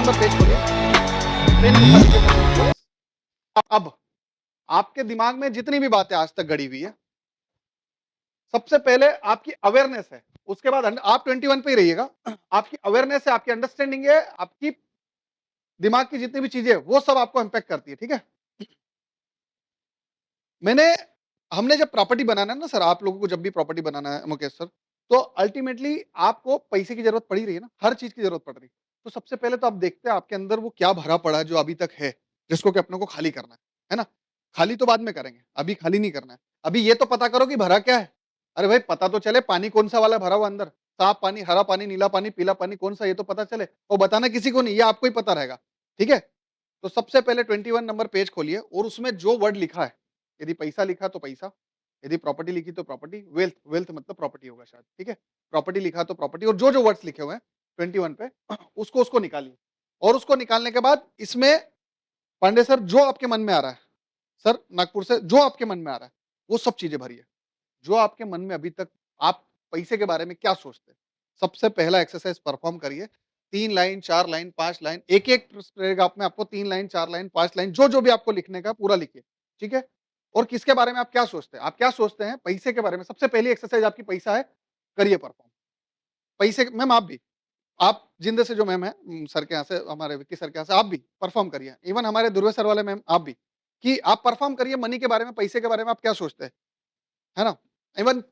Number page खोलिए, pen उठा लीजिए सर। अब आपके दिमाग में जितनी भी बातें आज तक गड़ी हुई है, सबसे पहले आपकी अवेयरनेस है, उसके बाद आप 21 पे ही रहिएगा। आपकी अवेयरनेस है, आपकी अंडरस्टैंडिंग है, आपकी दिमाग की जितनी भी चीजें वो सब आपको इंपैक्ट करती है, ठीक है। हमने जब प्रॉपर्टी बनाना है ना सर, आप लोगों को जब भी प्रॉपर्टी बनाना है मुकेश सर, तो अल्टीमेटली आपको पैसे की जरूरत पड़ी रही है ना, हर चीज की जरूरत पड़ रही है। तो सबसे पहले तो आप देखते हैं आपके अंदर वो क्या भरा पड़ा है जो अभी तक है, जिसको कि अपने को खाली करना है ना। खाली तो बाद में करेंगे, अभी खाली नहीं करना है। अभी ये तो पता करो कि भरा क्या है। अरे भाई पता तो चले पानी कौन सा वाला भरा हुआ अंदर, साफ पानी, हरा पानी, नीला पानी, पीला पानी, कौन सा, ये तो पता चले। और बताना किसी को नहीं, ये आपको ही पता रहेगा, ठीक है। तो सबसे पहले 21 नंबर पेज खोलिए और उसमें जो वर्ड लिखा है, यदि पैसा लिखा तो पैसा, यदि प्रॉपर्टी लिखी तो प्रॉपर्टी, वेल्थ, वेल्थ मतलब प्रॉपर्टी होगा शायद, ठीक है। प्रॉपर्टी लिखा तो प्रॉपर्टी, और जो जो वर्ड्स लिखे हुए हैं 21 पे उसको उसको निकालिए। और उसको निकालने के बाद इसमें पांडे सर जो आपके मन में आ रहा है, सर नागपुर से जो आपके मन में आ रहा है वो सब चीजें भरिए। जो आपके मन में अभी तक आप पैसे के बारे में क्या सोचते हैं, सबसे पहला एक्सरसाइज परफॉर्म करिए। 3 लाइन, 4 लाइन, 5 लाइन, एक एक पैराग्राफ में आपको 3 लाइन, 4 लाइन, 5 लाइन, जो जो भी आपको लिखने का पूरा लिखिए, ठीक है। और किसके बारे में आप क्या सोचते हैं, आप क्या सोचते हैं पैसे के बारे में। सबसे पहली एक्सरसाइज आपकी पैसा है, करिए परफॉर्म। पैसे मैम आप भी, आप जिंदे से जो मैम है सर के यहाँ से, हमारे विक्की सर के यहाँ से, आप भी परफॉर्म करिए। इवन हमारे दुर्वे सर वाले मैम आप भी, कि आप परफॉर्म करिए मनी के बारे में, पैसे के बारे में आप क्या सोचते हैं, है ना। इवन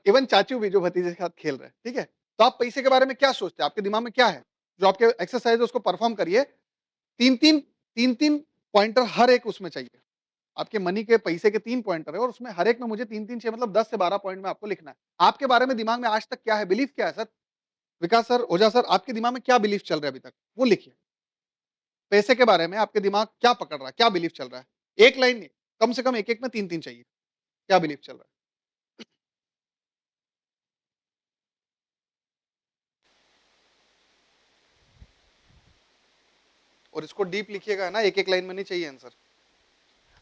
इवन चाचू भी जो भतीजे के साथ खेल रहे हैं, ठीक है। तो आप पैसे के बारे में क्या सोचते हैं, आपके दिमाग में क्या है, जो आपके एक्सरसाइज है उसको परफॉर्म करिए। तीन तीन पॉइंटर हर एक उसमें चाहिए। आपके मनी के पैसे के 3 पॉइंटर है और उसमें हर एक में मुझे 3-3 चाहिए, मतलब 10 से 12 पॉइंट में आपको लिखना है। आपके बारे में दिमाग में आज तक क्या है, बिलीफ क्या है सर। विकास सर, ओझा सर, आपके दिमाग में क्या बिलीफ चल रहा है अभी तक, वो लिखिए। पैसे के बारे में आपके दिमाग क्या पकड़ रहा है, क्या बिलीफ चल रहा है। एक लाइन नहीं, कम से कम एक एक में 3-3 चाहिए, क्या बिलीफ चल रहा है। और इसको डीप लिखिएगा ना, एक एक लाइन में नहीं चाहिए आंसर।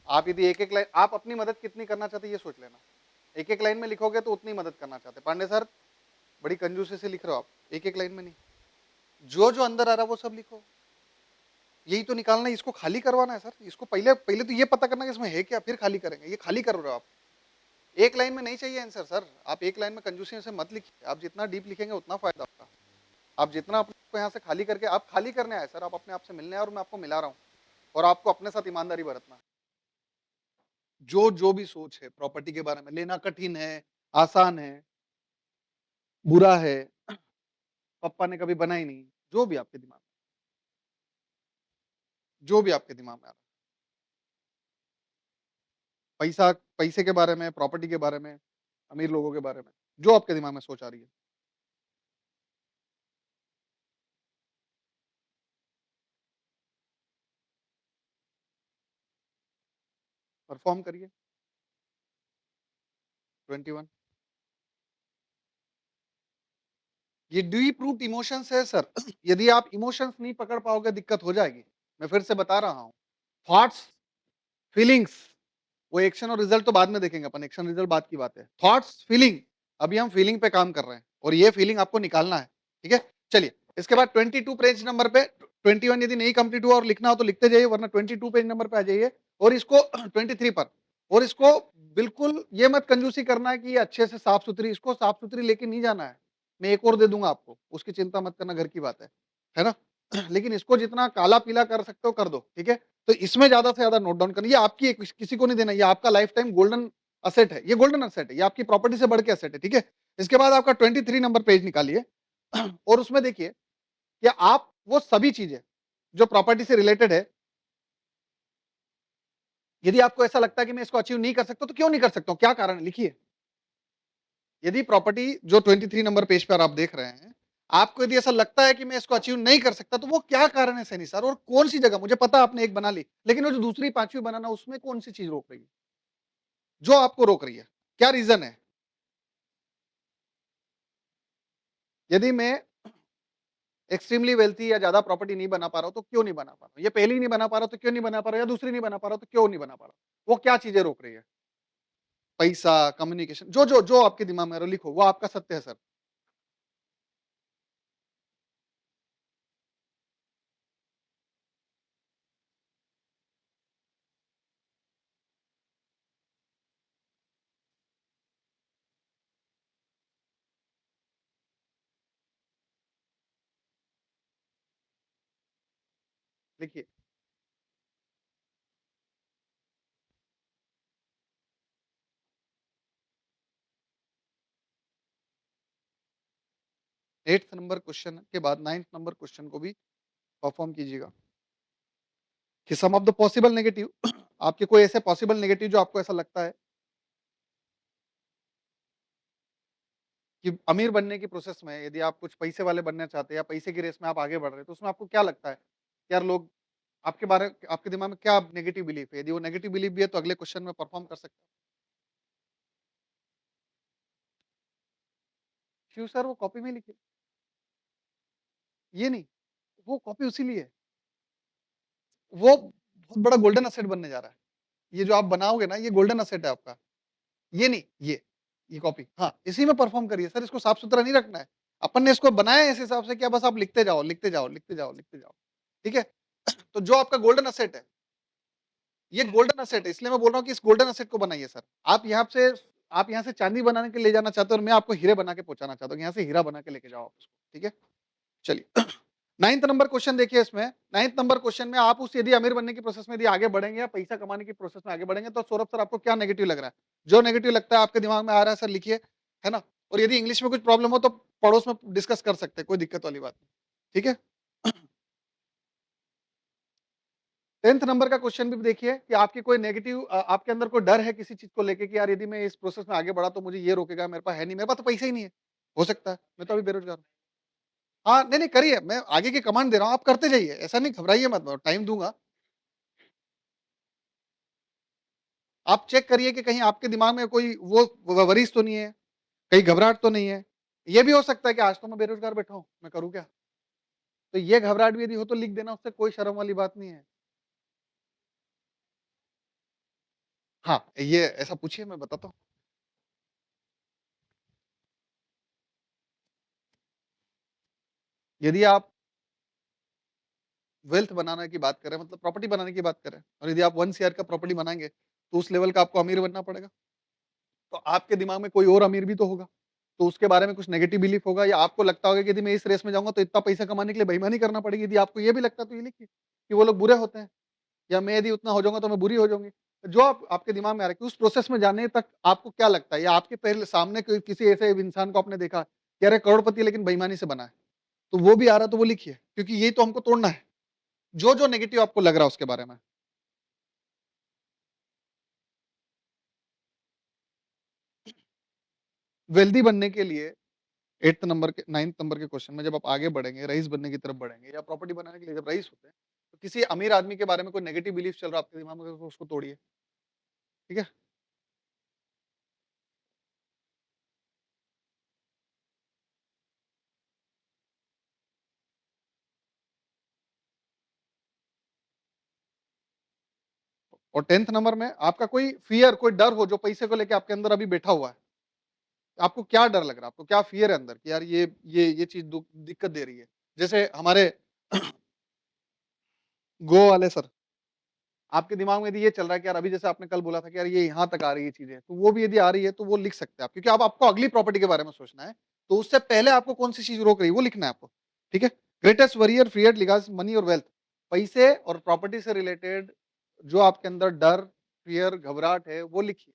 आप यदि एक एक लाइन, आप अपनी मदद कितनी करना चाहते ये सोच लेना। एक एक लाइन में लिखोगे तो उतनी मदद करना चाहते। पांडे सर बड़ी कंजूसी से लिख रहे हो आप, एक एक लाइन में नहीं, जो जो अंदर आ रहा है वो सब लिखो। यही तो निकालना है, इसको खाली करवाना है सर। इसको पहले पहले तो ये पता करना है इसमें है क्या, फिर खाली करेंगे। ये खाली कर रहे हो आप, एक लाइन में नहीं चाहिए आंसर सर। आप एक लाइन में कंजूसी से मत लिखिए, आप जितना डीप लिखेंगे उतना फायदा आपका। आप जितना अपने को यहाँ से खाली करके, आप खाली करने आए सर, आप अपने आप से मिलने आए और मैं आपको मिला रहा हूँ। और आपको अपने साथ ईमानदारी बरतना है। जो जो भी सोच है प्रॉपर्टी के बारे में, लेना कठिन है, आसान है, बुरा है, पापा ने कभी बना ही नहीं, जो भी आपके दिमाग में, जो भी आपके दिमाग में आ रहा है, पैसा, पैसे के बारे में, प्रॉपर्टी के बारे में, अमीर लोगों के बारे में, जो आपके दिमाग में सोच आ रही है, परफॉर्म करिए। 21, ये डीप रूट इमोशंस है सर। यदि आप इमोशंस नहीं पकड़ पाओगे दिक्कत हो जाएगी। मैं फिर से बता रहा हूँ, थॉट्स, फीलिंग्स, वो एक्शन और रिजल्ट तो बाद में देखेंगे अपन, एक्शन रिजल्ट बाद की बात है। थॉट्स, फीलिंग, अभी हम फीलिंग पे काम कर रहे हैं और ये फीलिंग आपको निकालना है, ठीक है। चलिए इसके बाद 22 पेज नंबर पे, 21 यदि नहीं कंप्लीट हुआ और लिखना हो तो लिखते जाइए, वरना 22 पेज नंबर पे आ जाइए। और इसको 23 पर, और इसको बिल्कुल ये मत कंजूसी करना है कि ये अच्छे से साफ सुथरी, इसको साफ सुथरी लेके नहीं जाना है। मैं एक और दे दूंगा आपको, उसकी चिंता मत करना, घर की बात है ना। लेकिन इसको जितना काला पीला कर सकते हो कर दो, ठीक है। तो इसमें ज्यादा से ज्यादा नोट डाउन करना, ये आपकी किसी को नहीं देना, ये आपका लाइफ टाइम गोल्डन असेट है, ये गोल्डन असेट है, ये आपकी प्रॉपर्टी से बढ़ के असेट है, ठीक है। इसके बाद आपका 23 नंबर पेज निकालिए और उसमें देखिए कि आप वो सभी चीजें जो प्रॉपर्टी से रिलेटेड है, यदि आपको ऐसा लगता है कि मैं इसको अचीव नहीं कर सकता तो क्यों नहीं कर सकता हूं, क्या कारण है, लिखिए। यदि प्रॉपर्टी जो 23 नंबर पेज पर आप देख रहे हैं, आपको यदि ऐसा लगता है कि मैं इसको अचीव नहीं कर सकता तो वो क्या कारण है सैनी सर, और कौन सी जगह, मुझे पता आपने एक बना ली, लेकिन वो जो दूसरी पांचवी बनाना उसमें कौन सी चीज रोक रही है, जो आपको रोक रही है, क्या रीजन है। यदि मैं एक्सट्रीमली वेल्थी या ज्यादा प्रॉपर्टी नहीं बना पा रहा हूं तो क्यों नहीं बना पा रहा हूं, ये पहली नहीं बना पा रहा तो क्यों नहीं बना पा रहा, या दूसरी नहीं बना पा रहा तो क्यों नहीं बना पा रहा, वो क्या चीजें रोक रही है। पैसा, कम्युनिकेशन, जो जो जो आपके दिमाग में लिखो, वो आपका सत्य है सर। लिखिए। 8th नंबर क्वेश्चन के बाद 9th नंबर क्वेश्चन को भी परफॉर्म कीजिएगा कि सम ऑफ द पॉसिबल नेगेटिव आपके कोई ऐसे पॉसिबल नेगेटिव जो आपको ऐसा लगता है कि अमीर बनने की प्रोसेस में यदि आप कुछ पैसे वाले बनना चाहते हैं या पैसे की रेस में आप आगे बढ़ रहे हैं, तो उसमें आपको क्या लगता है? कि यार लोग आपके दिमाग में क्या नेगेटिव बिलीफ है? यदि वो नेगेटिव बिलीफ भी है तो अगले क्वेश्चन में परफॉर्म कर सकते हैं। शिव सर वो कॉपी में लिखिए, ये नहीं, वो कॉपी उसी लिए है। वो बहुत बड़ा गोल्डन एसेट बनने जा रहा है। ये जो आप बनाओगे ना, ये गोल्डन एसेट है आपका। ये नहीं, ये कॉपी। हाँ, इसी में परफॉर्म करिए सर, इसको साफ-सुथरा नहीं रखना है। अपन ने इसको बनाया है इस हिसाब से कि बस आप लिखते जाओ, लिखते जाओ, लिखते जाओ, लिखते जाओ। ठीक है? तो जो आपका गोल्डन एसेट है, ये गोल्डन एसेट है, इसलिए मैं बोल रहा हूँ कि इस गोल्डन एसेट को बनाइए सर। आप यहाँ से चांदी बनाने के लिए ले जाना चाहते हो और मैं आपको हीरे बना के पहुँचाना चाहता हूँ। यहाँ से हीरा बना के लेके जाओ आप उसको, ठीक है? चलिए 9th नंबर क्वेश्चन देखिए इसमें 9th नंबर क्वेश्चन में आप उस यदि अमीर बनने की प्रोसेस में यदि आगे बढ़ेंगे या पैसा कमाने की प्रोसेस में आगे बढ़ेंगे तो सौरभ सर आपको क्या नेगेटिव लग रहा है? जो नेगेटिव लगता है आपके दिमाग में आ रहा है सर लिखिए, है ना? और यदि इंग्लिश में कुछ प्रॉब्लम हो तो पड़ोस में डिस्कस कर सकते हैं, कोई दिक्कत वाली बात नहीं, ठीक है? 10th नंबर का क्वेश्चन भी देखिए कि आपकी कोई नेगेटिव आपके अंदर कोई डर है किसी चीज़ को लेके कि यार यदि मैं इस प्रोसेस में आगे बढ़ा तो मुझे ये रोकेगा, मेरे पास है नहीं, मेरे पास तो पैसा ही नहीं है। हो सकता है, मैं तो अभी बेरोज़गार हूँ। हाँ, नहीं, नहीं करिए, मैं आगे की कमांड दे रहा हूँ, आप करते जाइए, ऐसा नहीं घबराइए मत, टाइम दूँगा। आप चेक करिए कि कहीं आपके दिमाग में कोई वो वरीज़ तो नहीं है, कहीं घबराहट तो नहीं है। ये भी हो सकता है कि आज तो मैं बेरोज़गार बैठा हूँ, मैं करूँ क्या? तो ये घबराहट भी यदि हो तो लिख देना, उससे कोई शर्म वाली बात नहीं है। हाँ, ये ऐसा पूछिए मैं बताता हूँ। यदि आप वेल्थ बनाने की बात करें मतलब प्रॉपर्टी बनाने की बात करें और यदि आप 1 सीआर का प्रॉपर्टी बनाएँगे, तो उस लेवल का आपको अमीर बनना पड़ेगा। तो आपके दिमाग में कोई और अमीर भी तो होगा। तो उसके बारे में कुछ नेगेटिव बिलीफ होगा या आपको लगता होगा कि यदि मैं इस रेस में जाऊँगा तो इतना पैसा कमाने के लिए बेईमानी करना पड़ेगी। यदि आपको ये भी लगता है तो ये लिखिए कि वो लोग बुरे होते हैं या मैं यदि उतना हो जाऊँगा तो मैं बुरी हो जाऊँगी। जो आपके दिमाग में आ रहा है कि उस प्रोसेस में जाने तक आपको क्या लगता है या आपके पहले सामने कोई किसी ऐसे इंसान को आपने देखा कि अरे करोड़पति है लेकिन बेईमानी से बना है। तो वो भी आ रहा है तो वो लिखिए क्योंकि यही तो हमको तोड़ना है। जो नेगेटिव आपको लग रहा है उसके बारे में। वेल्दी बनने के लिए 8th नंबर के 9th नंबर के क्वेश्चन में जब आप आगे बढ़ेंगे, रईस बनने की तरफ बढ़ेंगे या प्रॉपर्टी बनाने के लिए जब रईस होते हैं, तो किसी अमीर आदमी के बारे में कोई नेगेटिव बिलीफ चल रहा है आपके दिमाग में तो उसको तोड़िए, ठीक है? और 10th नंबर में आपका कोई फ़ियर, कोई डर हो जो पैसे को लेके आपके अंदर अभी बैठा हुआ है। आपको क्या डर लग रहा है? आपको क्या फ़ियर है अंदर कि यार ये चीज़ दिक्कत दे रही है? जैसे हमारे गो वाले सर आपके दिमाग में यदि ये चल रहा है कि यार अभी जैसे आपने कल बोला था कि यार ये यहाँ तक आ रही है चीज़ें, तो वो भी यदि आ रही है तो वो लिख सकते हैं आप क्योंकि अब आपको अगली प्रॉपर्टी के बारे में सोचना है, तो उससे पहले आपको कौन-सी चीज़ रोक रही है वो लिखना है आपको, ठीक है? ग्रेटेस्ट वॉरियर फियर्ड लिगास मनी और वेल्थ पैसे और प्रॉपर्टी से रिलेटेड जो आपके अंदर डर, फियर, घबराहट है वो लिखिए।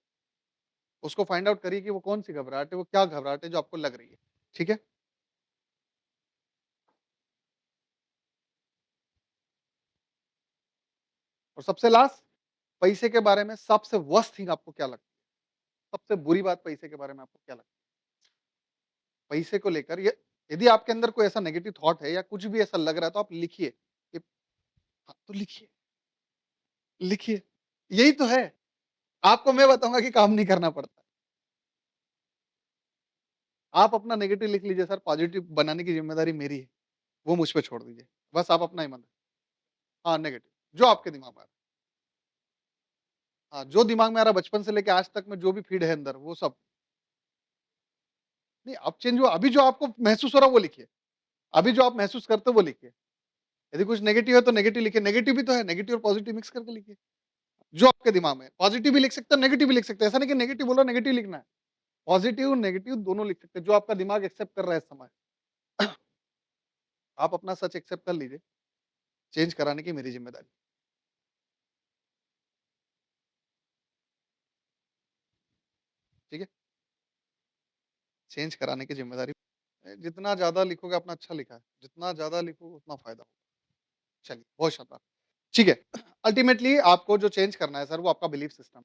उसको फाइंड आउट करिए कि वो कौन-सी घबराहट है, वो क्या घबराहट है जो आपको लग रही है, ठीक है? और सबसे लास्ट पैसे के बारे में सबसे वर्स्ट थिंग आपको क्या लगता है? सबसे बुरी बात पैसे के बारे में आपको क्या लगता है? पैसे को लेकर ये यदि आपके अंदर कोई ऐसा नेगेटिव थॉट है या कुछ भी ऐसा लग रहा है तो आप लिखिए कि हाँ, तो लिखिए, लिखिए। यही तो है। आपको मैं बताऊँगा कि काम नहीं करना पड़ता। आप अपना नेगेटिव लिख लीजिए सर, पॉजिटिव बनाने की ज़िम्मेदारी मेरी है। वो मुझ पे छोड़ दीजिए। बस आप अपना ईमान हाँ, नेगेटिव जो आपके दिमाग में आ रहा है। हाँ, जो दिमाग में आ रहा है बचपन से लेके आज तक में जो भी फीड है अंदर वो सब। नहीं अब चेंज हुआ, अभी जो आपको महसूस हो रहा है वो लिखिए। अभी जो आप महसूस करते हो वो लिखिए। यदि कुछ नेगेटिव है तो नेगेटिव लिखिए, नेगेटिव भी तो है, नेगेटिव और पॉजिटिव मिक्स करके लिखिए। जो आपके दिमाग में है। पॉजिटिव भी लिख सकते हो, नेगेटिव भी लिख सकते हो। ऐसा नहीं कि नेगेटिव बोलो, नेगेटिव लिखना है। पॉजिटिव, नेगेटिव दोनों लिख सकते हैं, जो आपका दिमाग एक्सेप्ट कर रहा है इस समय। आप अपना सच एक्सेप्ट कर लीजिए चेंज कराने की मेरी ज़िम्मेदारी, ठीक है? चेंज कराने की ज़िम्मेदारी जितना ज़्यादा लिखोगे अपना अच्छा लिखा है, जितना ज़्यादा लिखोगे उतना फ़ायदा होगा। चलिए, बहुत शानदार। ठीक है, अल्टीमेटली आपको जो चेंज करना है सर वो आपका बिलीफ सिस्टम है।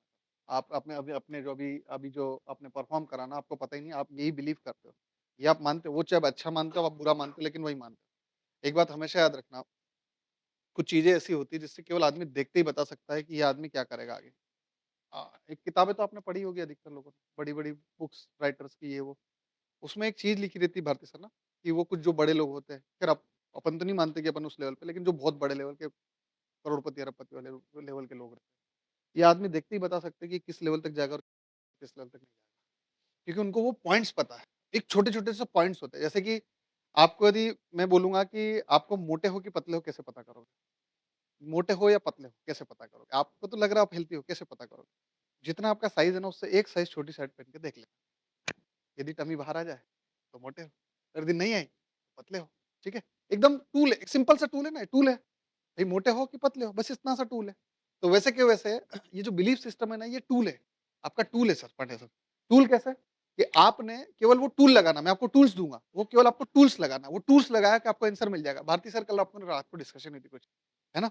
आप अपने अभी अपने जो अभी जो आपने परफ़ॉर्म करा ना आपको पता ही नहीं आप यही बिलीव करते हो। ये आप मानते हो, वो चाहे आप अच्छा मानते हो, आप बुरा मानते हो लेकिन वही मानते हो। एक बात हमेशा याद रखना, कुछ चीज़ें ऐसी होती है जिससे केवल आदमी देखते ही बता सकता है कि ये आदमी क्या करेगा आगे। एक किताबें तो आपने पढ़ी होगी अधिकतर लोगों ने, बड़ी-बड़ी बुक्स राइटर्स की ये वो। उसमें एक चीज़ लिखी रहती है भारती सर ना, कि वो कुछ जो बड़े लोग होते हैं, ख़ैर अपन तो नहीं मानते कि अपन उस लेवल पे, लेकिन जो बहुत बड़े लेवल के करोड़पति, अरबपति वाले लेवल के लोग रहते हैं। ये आदमी देखते ही बता सकते हैं कि किस लेवल तक जाएगा और किस लेवल तक नहीं जाएगा। क्योंकि उनको वो पॉइंट्स पता है। एक छोटे-छोटे से पॉइंट्स होते हैं, जैसे कि आपको यदि मैं बोलूँगा कि आपको मोटे हो कि पतले हो कैसे पता करोगे? मोटे हो या पतले हो कैसे पता करोगे? आपको तो लग रहा है आप हेल्थी हो, कैसे पता करोगे? जितना आपका साइज़ है ना उससे एक साइज़ छोटी शर्ट पहन के देख लेना। यदि टमी बाहर आ जाए, तो मोटे हो, यदि नहीं आई, तो पतले हो, ठीक है? एकदम टूल है, एक सिंपल सा टूल है ना, टूल है। भई मोटे हो कि पतले हो, बस इतना सा टूल है। तो वैसे के वैसे ये जो बिलीफ सिस्टम है ना, ये टूल है। आपका टूल है सर, पढ़े सर। टूल कैसे? कि आपने केवल वो टूल लगाना, मैं आपको टूल्स दूँगा, वो केवल आपको टूल्स लगाना है। वो टूल्स लगाया कि आपको आंसर मिल जाएगा। भारती सर कल आपको रात को डिस्कशन हुई थी कुछ, है ना?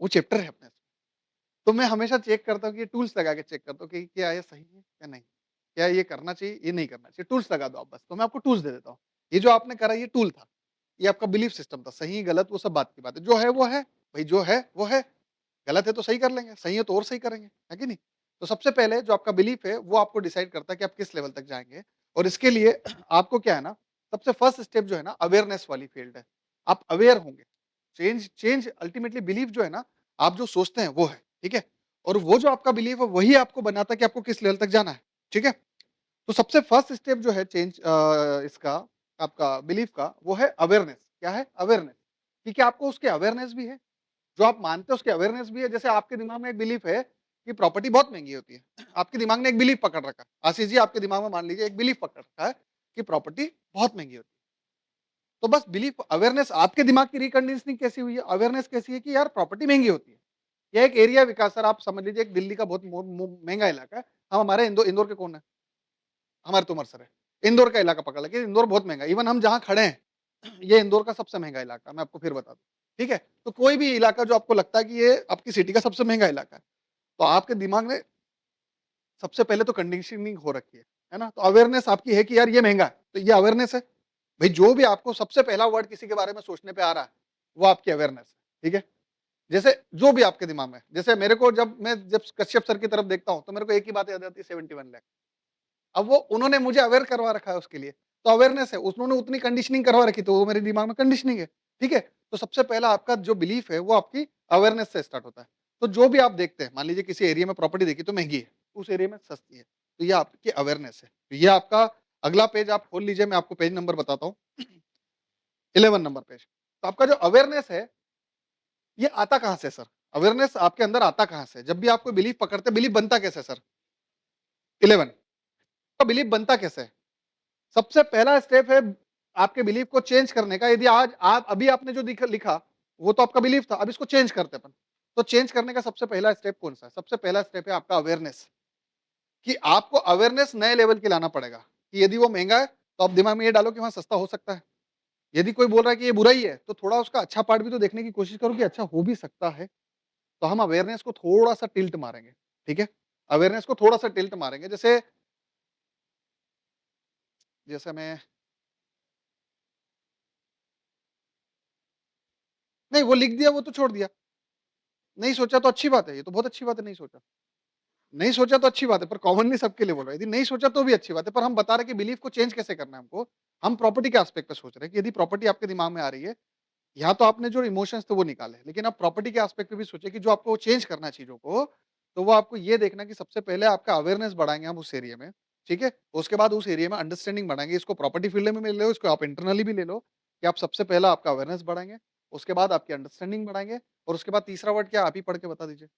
वो चैप्टर है अपने। तो मैं हमेशा चेक करता हूँ कि टूल्स लगा के चेक करता हूँ कि क्या ये सही है या नहीं? क्या ये करना चाहिए, ये नहीं करना चाहिए? टूल्स लगा दो आप बस, तो मैं आपको टूल्स दे देता हूँ। ये जो आपने करा ये टूल था, ये आपका बिलीफ सिस्टम था, सही गलत वो सब बात की बात है। जो है वो है, भई जो है वो है, गलत है तो सही कर लेंगे, सही है तो और सही करेंगे, है कि नहीं? तो सबसे पहले जो आपका बिलीफ है वो आपको डिसाइड करता है कि आप किस लेवल तक जाएँगे और इसके लिए आपको क्या है ना, सबसे फर्स्ट स्टेप जो है ना अवेयरनेस वाली फील्ड है। आप अवेयर होंगे। चेंज चेंज अल्टीमेटली बिलीफ जो है ना, आप जो सोचते हैं वो है, ठीक है? और वो जो आपका बिलीफ है वही आपको बनाता है कि आपको किस लेवल तक जाना है, ठीक है? तो सबसे फर्स्ट स्टेप जो है चेंज इसका आपका बिलीफ का वो है अवेयरनेस। क्या है? अवेयरनेस। ठीक है, आपको उसकी अवेयरनेस भी है, जो आप मानते हो उसकी अवेयरनेस भी है। जैसे आपके दिमाग में एक बिलीफ है कि प्रॉपर्टी बहुत महँगी होती है। आपके दिमाग ने एक बिलीफ पकड़ रखा है। आशीष जी आपके दिमाग में मान लीजिए एक बिलीफ पकड़ रखा है कि प्रॉपर्टी बहुत महँगी होती है। तो बस बिलीफ अवेयरनेस आपके दिमाग की रिकंडीशनिंग कैसी हुई है? अवेयरनेस कैसी है कि यार प्रॉपर्टी महँगी होती है। या एक एरिया विकास सर आप समझ लीजिए एक दिल्ली का बहुत महँगा इलाका है। हम हमारे इंदौर के कौन है? हमारे तो अमरसर है। इंदौर का इलाका पकड़ लीजिए, इंदौर बहुत महँगा है। इवन हम जहाँ खड़े हैं, ये इंदौर का सबसे महँगा इलाका है, मैं आपको फिर बता दूँ। ठीक है? तो कोई भी इलाका जो आपको लगता है कि ये आपकी सिटी का सबसे महँगा इलाका है, तो आपके दिमाग में सबसे पहले तो कंडीशनिंग हो रखी है ना? तो अवेयरनेस आपकी है कि यार ये महँगा है, तो ये अवेयरनेस है। भई जो भी आपको सबसे पहला वर्ड किसी के बारे में सोचने पे आ रहा है, वो आपकी अवेयरनेस है, ठीक है? जैसे जो भी आपके दिमाग में है, जैसे मेरे को जब कश्यप सर की तरफ देखता हूँ, तो मेरे को एक ही बात याद आती है 71 लाख। अब वो उन्होंने मुझे अवेयर करवा रखा है उसके लिए, तो अवेयरनेस है, उन्होंने उतनी कंडीशनिंग करवा रखी, तो वो मेरे दिमाग में कंडीशनिंग है, ठीक है? तो सबसे पहला आपका जो बिलीफ है, वो आपकी अवेयरनेस से स्टार्ट होता है। तो जो भी आप देखते हैं, मान लीजिए किसी एरिया में प्रॉपर्टी देखी तो महँगी है, उस एरिया में सस्ती है, तो ये आपकी अवेयरनेस है। तो ये आपका अगला पेज आप खोल लीजिए, मैं आपको पेज नंबर बताता हूँ, 11 नंबर पेज। तो आपका जो अवेयरनेस है, ये आता कहाँ से सर? अवेयरनेस आपके अंदर आता कहाँ से? जब भी आप कोई बिलीफ पकड़ते हैं, बिलीफ बनता कैसे सर? 11 तो बिलीफ बनता कैसे है? सबसे पहला स्टेप है आपके बिलीफ को चेंज करने का। यदि आज आप अभी आपने जो लिखा वो तो आपका बिलीफ था, अब इसको चेंज करते हैं अपन। तो चेंज करने का सबसे पहला स्टेप कौन सा है? सबसे पहला स्टेप है आपका अवेयरनेस, कि आपको अवेयरनेस नए लेवल की लाना पड़ेगा कि यदि वो महंगा है तो आप दिमाग में ये डालो कि वहां सस्ता हो सकता है। यदि कोई बोल रहा है कि ये बुरा ही है तो थोड़ा उसका अच्छा पार्ट भी तो देखने की कोशिश करो कि अच्छा हो भी सकता है। तो हम अवेयरनेस को थोड़ा सा टिल्ट मारेंगे, ठीक है? अवेयरनेस को थोड़ा सा टिल्ट मारेंगे, जैसे जैसे मैं नहीं वो लिख दिया वो तो छोड़ दिया, नहीं सोचा तो अच्छी बात है, ये तो बहुत अच्छी बात है नहीं सोचा। नहीं सोचा तो अच्छी बात है, पर कॉमनली सबके लिए बोल रहा है। यदि नहीं सोचा तो भी अच्छी बात है, पर हम बता रहे हैं कि बिलीफ को चेंज कैसे करना है हमको। हम प्रॉपर्टी के एस्पेक्ट पे सोच रहे हैं कि यदि प्रॉपर्टी आपके दिमाग में आ रही है, यहाँ तो आपने जो इमोशंस थे वो निकाले, लेकिन आप प्रॉपर्टी के एस्पेक्ट पे भी सोचिए कि जो आपको चेंज करना है चीज़ों को, तो वो आपको ये देखना कि सबसे पहले आपका अवेयरनेस बढ़ाएँगे हम उस एरिया में, ठीक है? उसके बाद उस एरिया में अंडरस्टैंडिंग बढ़ाएँगे, इसको प्रॉपर्टी फील्ड में ले लो, इसको आप इंटरनली भी ले लो, कि आप सबसे पहला आपका अवेयरनेस बढ़ाएँगे, उसके बाद आपकी अंडरस्टैंडिंग बढ़ाएँगे और उसके बाद तीसरा वर्ड क्या है? आप ही पढ़ के बता दीजिए।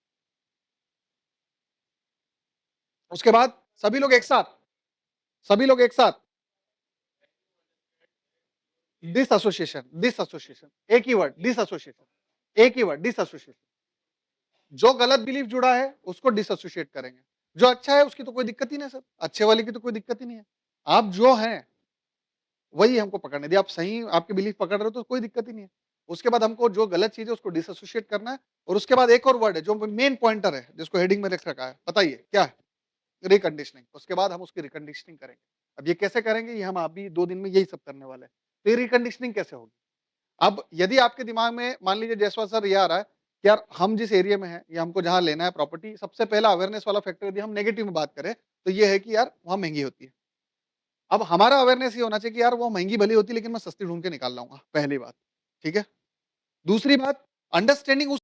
उसके बाद सभी लोग एक साथ डिसएसोसिएशन, डिसएसोसिएशन, एक ही वर्ड डिसएसोसिएशन, एक ही वर्ड डिसएसोसिएशन। जो गलत बिलीफ जुड़ा है उसको डिसएसोसिएट करेंगे। जो अच्छा है उसकी तो कोई दिक्कत ही नहीं सर, अच्छे वाले की तो कोई दिक्कत ही नहीं है। आप जो हैं वही हमको पकड़ना है। यदि आप सही आपके बिलीफ पकड़ रहे हो तो कोई दिक्कत ही नहीं है। उसके बाद हमको जो गलत चीज़ है उसको डिसएसोसिएट करना है और उसके बाद एक और वर्ड है जो मेन पॉइंटर है जिसको हेडिंग में रख रखा है। बताइए क्या है? रिकंडीशनिंग। उसके बाद हम उसकी रिकंडीशनिंग करेंगे। अब ये कैसे करेंगे? ये हम अभी 2 दिन में यही सब करने वाले हैं। तो ये रिकंडीशनिंग कैसे होगी? अब यदि आपके दिमाग में मान लीजिए जयसवाल सर ये आ रहा है कि यार हम जिस एरिया में हैं या हमको जहाँ लेना है प्रॉपर्टी, सबसे पहला अवेयरनेस वाला फैक्टर यदि हम नेगेटिव में बात करें तो ये है कि यार वहाँ महँगी होती है। अब हमारा अवेयरनेस ये होना चाहिए कि यार वो महँगी भली होती है लेकिन मैं सस्ती ढूँढ के निकाल लाऊँगा, पहली बात, ठीक है? दूसरी बात अंडरस्टैंडिंग उस